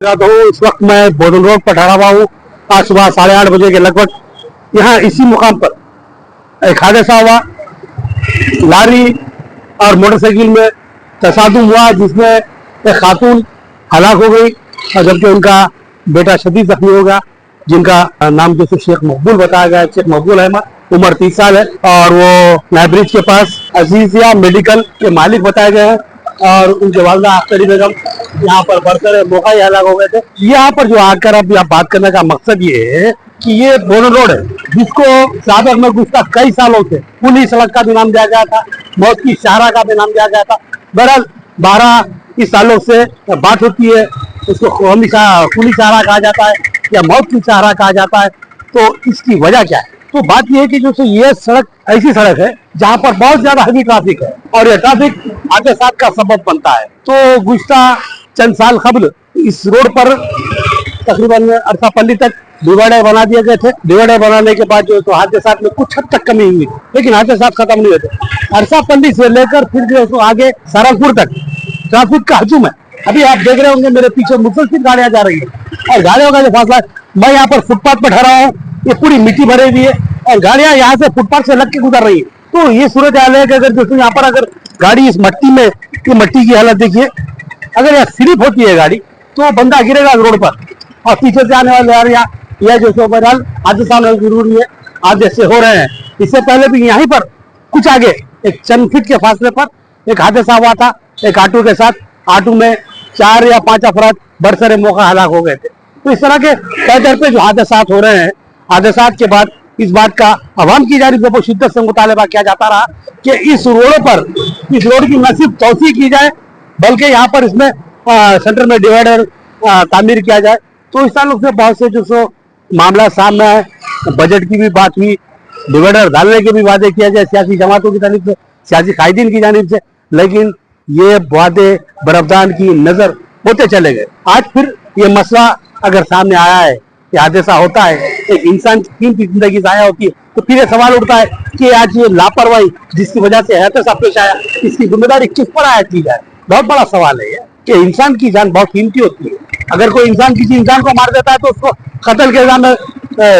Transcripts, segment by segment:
तो इस वक्त मैं बोधन रोड पर ठहरा हुआ हूँ। आज सुबह 8:30 बजे के लगभग यहाँ इसी मुकाम पर एक हादसा हुआ। लारी और मोटरसाइकिल में तसादुम हुआ जिसमें एक खातून हलाक हो गई और जबकि उनका बेटा शदीद जख्मी हो गया, जिनका नाम जैसे शेख मकबूल बताया गया है। शेख मकबूल अहमद, उम्र 30 साल है और वो नाइब्रिज के पास अजीजिया मेडिकल के मालिक बताए गए हैं और उनके वालदा अख्तरी बेगम यहाँ पर बरसर मौका ही हलाक हो गए थे। यहाँ पर जो आकर अब यहाँ बात करने का मकसद ये है कि ये बोधन रोड है जिसको साबिक में गुज़श्ता कई सालों से पुली सड़क का भी नाम दिया गया था, मौत की शाहरा का भी नाम दिया गया था। बहरहाल 12 सालों से बात होती है, उसको पुलिस शाहरा कहा जाता है या मौत की शाहरा कहा जाता है। तो इसकी वजह क्या है? तो बात यह है कि जो ये सड़क ऐसी सड़क है जहाँ पर बहुत ज्यादा हेवी ट्रैफिक है और यह ट्रैफिक हादसात का सबब बनता है। तो गुज़श्ता चंद साल कबल इस रोड पर तकरीबन अरसापल्ली तक डिवाइडर बना दिए गए थे। डिवाइडर बनाने के बाद जो तो हादसात में कुछ हद तक कमी हुई, लेकिन हादसात खत्म नहीं होते। अरसापल्ली से लेकर फिर जो तो आगे सारंगपुर तक ट्रैफिक का हजूम है। अभी आप देख रहे होंगे मेरे पीछे मुसलसिल गाड़ियां जा रही है और गाड़ियों का जो फासला, मैं यहाँ पर फुटपाथ पर ठहरा हूँ, ये पूरी मिट्टी भरी हुई है और गाड़ियां यहाँ से फुटपाथ से लग के गुजर रही है। तो ये सूरत हाल है कि अगर दोस्तों यहाँ पर अगर गाड़ी इस मट्टी में, ये मट्टी की हालत देखिए, अगर यहाँ स्लिप होती है गाड़ी तो बंदा गिरेगा रोड पर और पीछे से आने वाले गाड़ियां यह जो सो बहरहाल हादसा होना जरूरी है। हादसे हो रहे हैं। इससे पहले भी यहीं पर कुछ आगे एक चंद फीट के फासले पर एक हादसा हुआ था एक ऑटो के साथ। ऑटो में 4 या 5 अफराद बरसरे मौका हलाक हो गए थे। तो इस तरह के कई दर पे जो हादसात हो रहे हैं, हादसात के बाद इस बात का अवाम की जानिब से बहुत शिद्दत से मुतालबा किया जाता रहा कि इस रोड पर, इस रोड की न सिर्फ तौसी की जाए बल्कि यहाँ पर इसमें सेंटर में डिवाइडर तामीर किया जाए। तो इस ताल्लुक से बहुत से जो सो मामला सामने है। बजट की भी बात हुई, डिवाइडर डालने के भी वादे किया जाए सियासी जमातों की जानिब से, सियासी कायदीन की जानिब से, लेकिन ये वादे बरफदान की नजर होते चले गए। आज फिर ये मसला अगर सामने आया है, ये हादसा होता है, एक इंसान की कीमती जिंदगी जाया होती है, तो फिर ये सवाल उठता है कि आज ये लापरवाही जिसकी वजह से हादसा पेश आया, इसकी जिम्मेदारी किस पर आयद की जाए। बहुत बड़ा सवाल है ये कि इंसान की जान बहुत कीमती होती है। अगर कोई इंसान किसी इंसान को मार देता है तो उसको कत्ल के इल्जाम में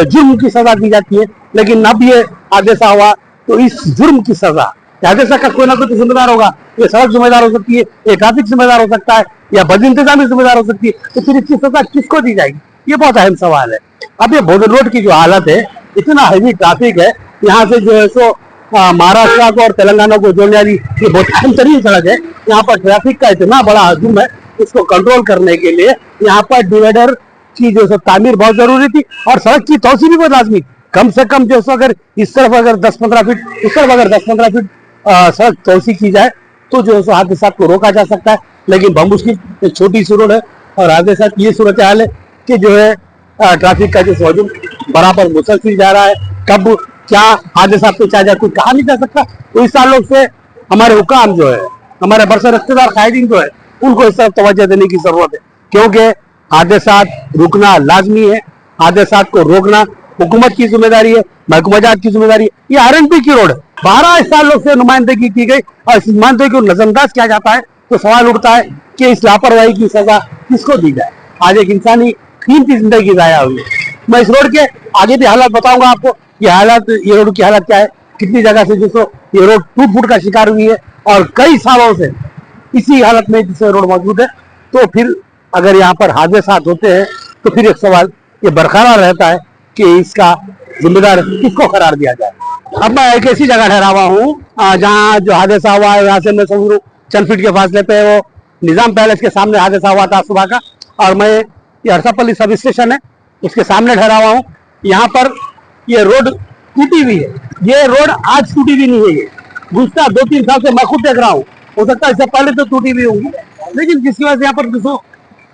जुर्म की सजा दी जाती है, लेकिन अब ये हादसा हुआ तो इस जुर्म की सजा, हादसा का कोई ना कोई जिम्मेदार होगा। ये सड़क जिम्मेदार हो सकती है, ये ट्रैफिक जिम्मेदार हो सकता है या बद इंतजामी जिम्मेदार हो सकती है। तो फिर इसकी सजा किसको दी जाएगी, ये बहुत अहम सवाल है। अब ये बोधन रोड की जो हालत है, इतना हैवी ट्रैफिक है, यहाँ से जो है सो महाराष्ट्र को और तेलंगाना को जोड़ने वाली ये बहुत अहम तरीन सड़क है। यहाँ पर ट्रैफिक का इतना बड़ा हजूम है, इसको कंट्रोल करने के लिए यहाँ पर डिवाइडर की जो तामीर बहुत जरूरी थी और सड़क की तौसी भी बहुत लाजमी। कम से कम जो अगर इस तरफ अगर 10-15 फीट, उस तरफ अगर 10-15 फीट सड़क तौसी की जाए तो जो है हादसा को रोका जा सकता है। लेकिन बमुश्किल एक छोटी सी रोड है और हादसा की ये सूरत हाल है कि जो है ट्रैफिक का जो हजूम बराबर मुसलसिल जा रहा है। कब क्या हादसा पेश आ जाए कुछ कहा नहीं जा सकता। तो इस ताल्लुक से हमारे हुकाम जो है, हमारे बरसर इख्तियार कायदीन जो है, उनको इस तरफ तवज्जो देने की जरूरत है, क्योंकि हादसात रुकना लाजमी है। हादसात को रोकना हुकूमत की जिम्मेदारी है, महकूमजात की जिम्मेदारी है। ये RNP की रोड है, 12 सालों से नुमाइंदगी की गई और इस नुमाइंदगी को नजरअंदाज किया जाता है। तो सवाल उठता है कि इस लापरवाही की सजा किसको दी जाए। आज एक इंसानी कीमती जिंदगी जाया हुई है। मैं इस रोड के आगे भी हालात बताऊंगा आपको, ये रोड की हालत क्या है, कितनी जगह से जिसको ये रोड टूट फूट का शिकार हुई है और कई सालों से इसी हालत में जिससे रोड मौजूद है। तो फिर अगर यहाँ पर हादसात होते हैं तो फिर एक सवाल ये बरकरार रहता है कि इसका जिम्मेदार किसको करार दिया जाए। अब मैं एक ऐसी जगह ठहरा हुआ हूँ जहाँ जो हादसा हुआ है, यहाँ से मैं समझूं चंद फीट के फासले पे वो निजाम पैलेस के सामने हादसा हुआ था सुबह का। और मैं ये अरसापल्ली सब स्टेशन है उसके सामने ठहरा हुआ हूँ। यहाँ पर ये रोड टूटी हुई है। ये रोड आज टूटी हुई नहीं है, ये गुज़श्ता 2-3 साल से मैं खुद देख रहा हूँ। हो सकता है इससे पहले तो टूटी हुई होंगी, लेकिन जिसकी वजह से यहाँ पर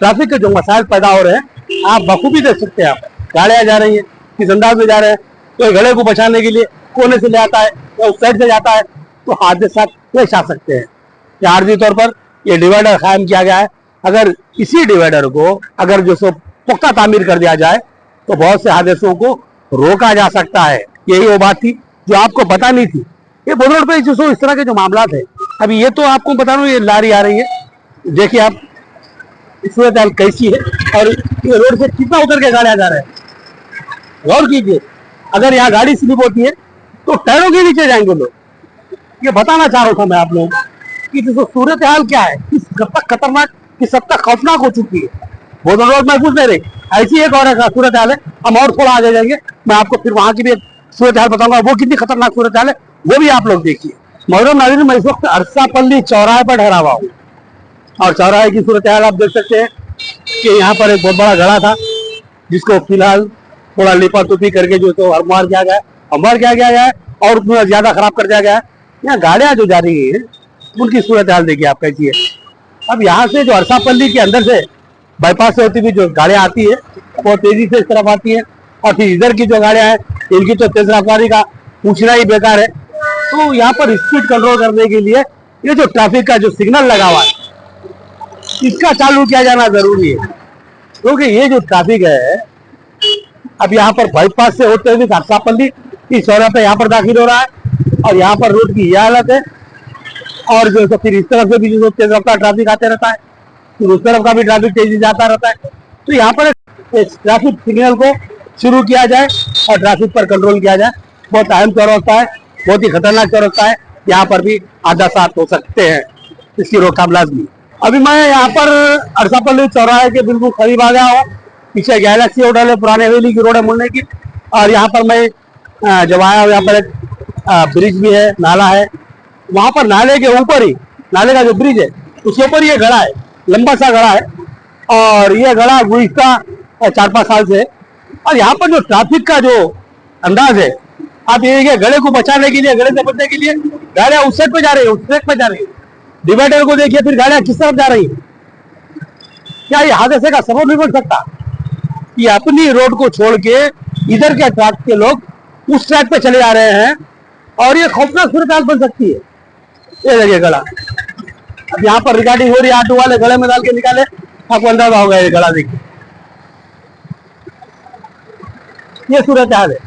ट्रैफिक के जो मसाइल पैदा हो रहे हैं आप बखूबी देख सकते हैं। आप गाड़ियां जा रही हैं, किस अंदाज में जा रहे हैं, तो घड़े को बचाने के लिए कोने से ले आता है या उस साइड से जाता है तो हादसा पेश आ सकते हैं। या आर्जी तौर पर यह डिवाइडर कायम किया गया है। अगर इसी डिवाइडर को अगर जो सो पुख्ता तामीर कर दिया जाए तो बहुत से हादसों को रोका जा सकता है। यही वो बात थी जो आपको पता नहीं थी। ये बोधन रोड पे जो सो इस तरह के जो मामला है, अभी ये तो आपको बता रहा हूँ, ये लारी आ रही है, देखिए आप, सूरत हाल कैसी है और ये रोड से कितना उतर के गाड़ियां जा रहे हैं। गौर कीजिए, अगर यहाँ गाड़ी स्लिप होती है तो टायरों के नीचे जाएंगे लोग। ये बताना चाह रहा था मैं आप लोगों को कि जो सूरत हाल क्या है, किस हद तक खतरनाक, किस हद तक खौफनाक हो चुकी है। बोधन रोड में कुछ नहीं रही, ऐसी एक और सूरत हाल है। हम और थोड़ा आगे जाएंगे, मैं आपको फिर वहां की भी सूरत हाल बताऊंगा, वो कितनी खतरनाक सूरत हाल है वो भी आप लोग देखिए। मोहतरम नाज़रीन, मैं इस वक्त अरसापल्ली चौराहे पर ठहरा हुआ हूँ और चौराहे की सूरत हाल आप देख सकते हैं कि यहाँ पर एक बहुत बड़ा घड़ा था जिसको फिलहाल थोड़ा लिपातुपी करके जो तो हमवार किया गया है और उतना ज्यादा खराब कर दिया गया है। यहाँ गाड़ियां जो जा रही है उनकी सूरत हाल देखिए आप कैसी है। अब यहाँ से जो अरसापल्ली के अंदर से बाईपास से होती हुई जो गाड़ियां आती है वो तेजी से इस तरफ आती है और फिर इधर की जो गाड़ियां हैं इनकी तो तेज रफ्तारी का पूछना ही बेकार है। तो यहाँ पर स्पीड कंट्रोल करने के लिए ये जो ट्रैफिक का जो सिग्नल लगा हुआ है इसका चालू किया जाना जरूरी है, क्योंकि ये जो ट्रैफिक है अब यहाँ पर बाईपास से होते हुए अरसापल्ली इस चौराहे पे यहाँ पर दाखिल हो रहा है और यहाँ पर रोड की यह हालत है। और जो तो फिर इस तरफ से भी जो तेज रफ्तार ट्रैफिक आते रहता है, फिर उस तरफ का भी ट्रैफिक तेजी जाता रहता है। तो यहाँ पर ट्रैफिक सिग्नल को शुरू किया जाए और ट्रैफिक पर कंट्रोल किया जाए। बहुत अहम चौराहा है, बहुत ही खतरनाक चौराहा है। यहाँ पर भी हादसात हो सकते हैं, इसकी रोकथाम लाजमी। अभी मैं यहाँ पर अरसापल्ली चौराहे के बिल्कुल करीब आ गया हूँ। पीछे गैलेक्सी होटल है, पुराने हवेली की रोड है मुड़ने की। और यहाँ पर मैं जब आया हूँ, यहाँ पर एक ब्रिज भी है, नाला है। वहां पर नाले के ऊपर ही, नाले का जो ब्रिज है उसके ऊपर ये घड़ा है, लंबा सा घड़ा है और ये घड़ा गुज़िश्ता 4-5 साल से। और यहाँ पर जो ट्रैफिक का जो अंदाज है, आप ये देखिए, गड़े को बचाने के लिए, गड़े से बचने के लिए गाड़ियां उस साइड पे जा रही है, उस साइड पे जा रही है। डिवाइडर को देखिए, फिर गाड़ियां किस तरफ जा रही है। क्या ये हादसे का सबब नहीं बन सकता? ये अपनी रोड को छोड़ के इधर के ट्रैक के लोग उस ट्रैक पे चले जा रहे हैं और ये खौफनाक सूरत हाल बन सकती है। ये देखिए गला, अब यहाँ पर रिकॉर्डिंग हो रही है, ऑटो वाले गले में डाल के निकाले, आपको अंदाजा होगा। ये गला देखिए, ये सूरत हाल है।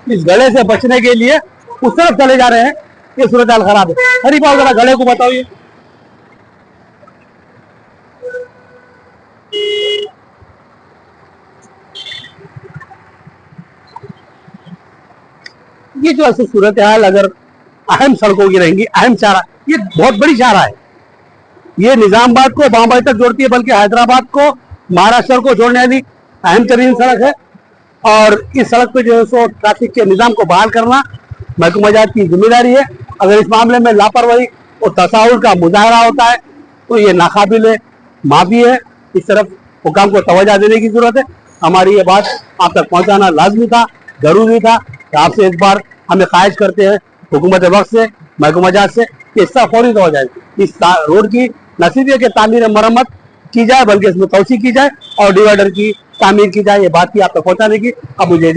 इस गले से बचने के लिए उस तरफ चले जा रहे हैं, ये सूरत हाल खराब है। हरी पाओ जरा गले को बताओ। ये जो ऐसी सूरत हाल अगर अहम सड़कों की रहेंगी, अहम चारा, ये बहुत बड़ी चारा है। ये निजामाबाद को बम्बई तक जोड़ती है, बल्कि हैदराबाद को महाराष्ट्र को जोड़ने वाली अहम तरीन सड़क है। और इस सड़क पे जो है सो ट्रैफिक के निजाम को बहाल करना महकमा जात की जिम्मेदारी है। अगर इस मामले में लापरवाही और तसाहुल का मुजाहरा होता है तो ये नाकाबिल माफी है। इस तरफ हुकाम को तवज्जो देने की जरूरत है। हमारी ये बात आप तक पहुंचाना लाजमी था, जरूरी था। आपसे एक बार हमें ख्वाहिश करते हैं हुकूमत वक्त से, महकमा जात से, कि इसका फौरी तवज्जो इस रोड की न सिर्फ ये कि तामीर मरम्मत की जाए बल्कि इसमें तोसी की जाए और डिवाइडर की तामीर की जाए। ये बात की आप तक पहुंचाने की अब मुझे